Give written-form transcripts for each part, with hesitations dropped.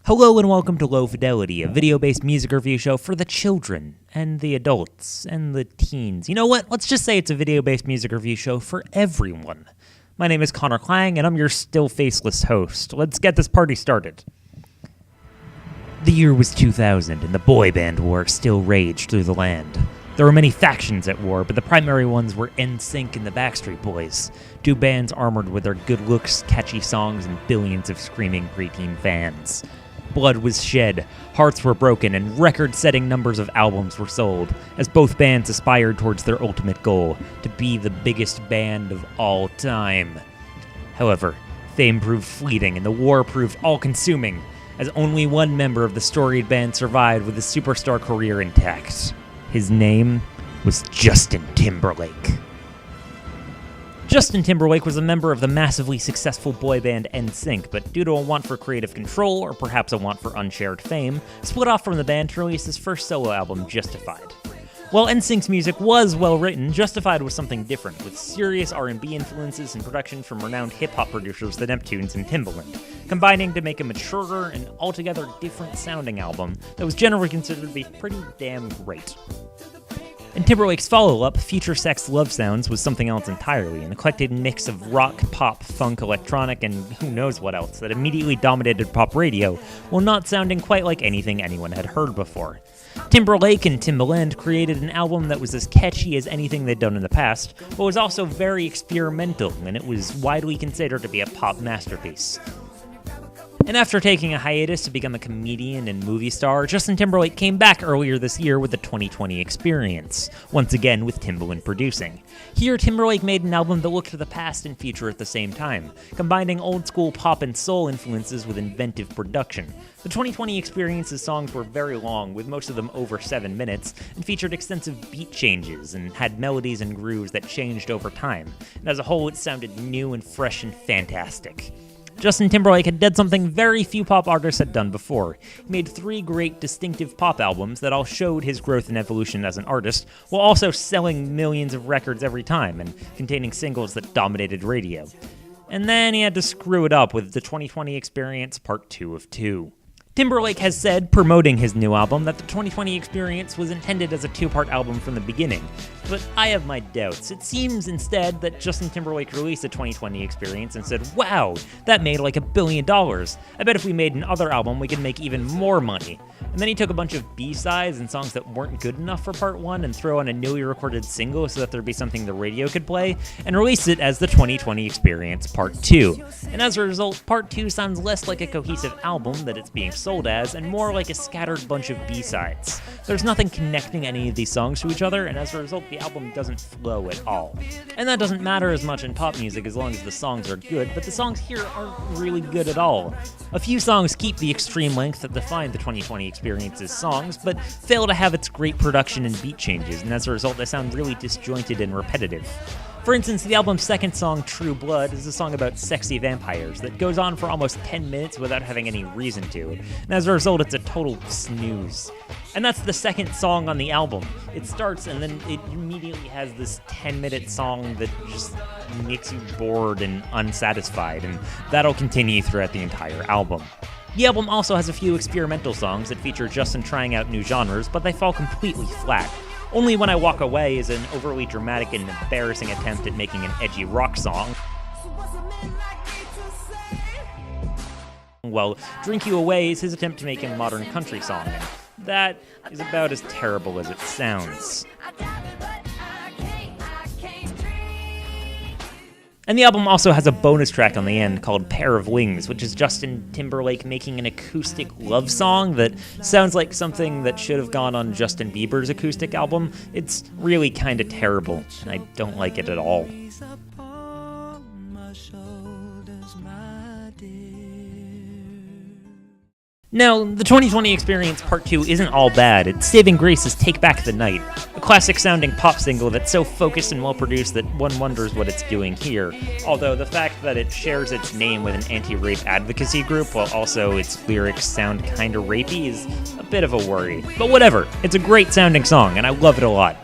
Hello and welcome to Low Fidelity, a video-based music review show for the children, and the adults, and the teens. You know what? Let's just say it's a video-based music review show for everyone. My name is Connor Klang, and I'm your still faceless host. Let's get this party started. The year was 2000, and the boy band war still raged through the land. There were many factions at war, but the primary ones were NSYNC and the Backstreet Boys, two bands armored with their good looks, catchy songs, and billions of screaming preteen fans. Blood was shed, hearts were broken, and record-setting numbers of albums were sold, as both bands aspired towards their ultimate goal, to be the biggest band of all time. However, fame proved fleeting, and the war proved all-consuming, as only one member of the storied band survived with his superstar career intact. His name was Justin Timberlake. Justin Timberlake was a member of the massively successful boy band NSYNC, but due to a want for creative control, or perhaps a want for unshared fame, split off from the band to release his first solo album, Justified. While NSYNC's music was well written, Justified was something different, with serious R&B influences and production from renowned hip-hop producers the Neptunes and Timbaland, combining to make a maturer and altogether different sounding album that was generally considered to be pretty damn great. And Timberlake's follow-up, Future Sex Love Sounds, was something else entirely, an eclectic mix of rock, pop, funk, electronic, and who knows what else that immediately dominated pop radio, while not sounding quite like anything anyone had heard before. Timberlake and Timbaland created an album that was as catchy as anything they'd done in the past, but was also very experimental, and it was widely considered to be a pop masterpiece. And after taking a hiatus to become a comedian and movie star, Justin Timberlake came back earlier this year with the 2020 Experience, once again with Timbaland producing. Here, Timberlake made an album that looked to the past and future at the same time, combining old-school pop and soul influences with inventive production. The 2020 Experience's songs were very long, with most of them over 7 minutes, and featured extensive beat changes and had melodies and grooves that changed over time, and as a whole it sounded new and fresh and fantastic. Justin Timberlake had done something very few pop artists had done before. He made 3 great, distinctive pop albums that all showed his growth and evolution as an artist, while also selling millions of records every time and containing singles that dominated radio. And then he had to screw it up with the 2020 Experience Part 2 of 2. Timberlake has said, promoting his new album, that the 2020 Experience was intended as a 2-part album from the beginning, but I have my doubts. It seems instead that Justin Timberlake released the 2020 Experience and said, wow, that made like $1 billion. I bet if we made another album, we could make even more money. And then he took a bunch of B-sides and songs that weren't good enough for Part 1 and threw on a newly recorded single so that there'd be something the radio could play, and released it as the 2020 Experience Part 2. And as a result, Part 2 sounds less like a cohesive album that it's being sold as, and more like a scattered bunch of B-sides. There's nothing connecting any of these songs to each other, and as a result, the album doesn't flow at all. And that doesn't matter as much in pop music as long as the songs are good, but the songs here aren't really good at all. A few songs keep the extreme length that defined the 2020 Experience's songs, but fail to have its great production and beat changes, and as a result, they sound really disjointed and repetitive. For instance, the album's second song, True Blood, is a song about sexy vampires that goes on for almost 10 minutes without having any reason to, and as a result, it's a total snooze. And that's the second song on the album. It starts and then it immediately has this 10-minute song that just makes you bored and unsatisfied, and that'll continue throughout the entire album. The album also has a few experimental songs that feature Justin trying out new genres, but they fall completely flat. Only When I Walk Away is an overly dramatic and embarrassing attempt at making an edgy rock song, while Drink You Away is his attempt to make a modern country song, and that is about as terrible as it sounds. And the album also has a bonus track on the end called Pair of Wings, which is Justin Timberlake making an acoustic love song that sounds like something that should have gone on Justin Bieber's acoustic album. It's really kind of terrible, and I don't like it at all. Now, the 2020 Experience Part 2 isn't all bad. Its saving grace is Take Back the Night, a classic-sounding pop single that's so focused and well-produced that one wonders what it's doing here. Although the fact that it shares its name with an anti-rape advocacy group while also its lyrics sound kinda rapey is a bit of a worry. But whatever, it's a great-sounding song, and I love it a lot.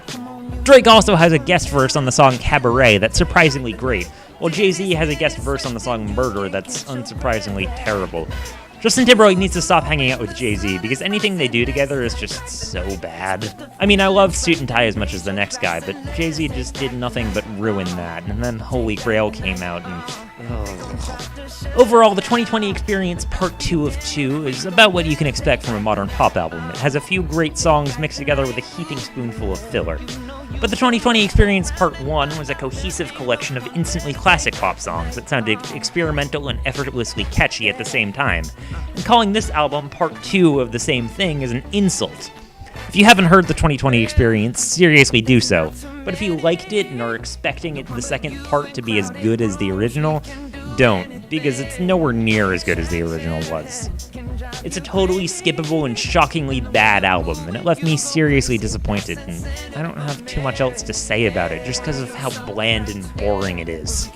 Drake also has a guest verse on the song Cabaret that's surprisingly great, while Jay-Z has a guest verse on the song Murder that's unsurprisingly terrible. Justin Timberlake needs to stop hanging out with Jay-Z because anything they do together is just so bad. I mean, I love Suit and Tie as much as the next guy, but Jay-Z just did nothing but ruin that. And then Holy Grail came out and... Overall, the 2020 Experience Part 2 of 2 is about what you can expect from a modern pop album. It has a few great songs mixed together with a heaping spoonful of filler. But the 2020 Experience Part 1 was a cohesive collection of instantly classic pop songs that sounded experimental and effortlessly catchy at the same time. And calling this album Part 2 of the same thing is an insult. If you haven't heard the 2020 Experience, seriously do so. But if you liked it and are expecting the second part to be as good as the original, don't, because it's nowhere near as good as the original was. It's a totally skippable and shockingly bad album, and it left me seriously disappointed, and I don't have too much else to say about it just because of how bland and boring it is.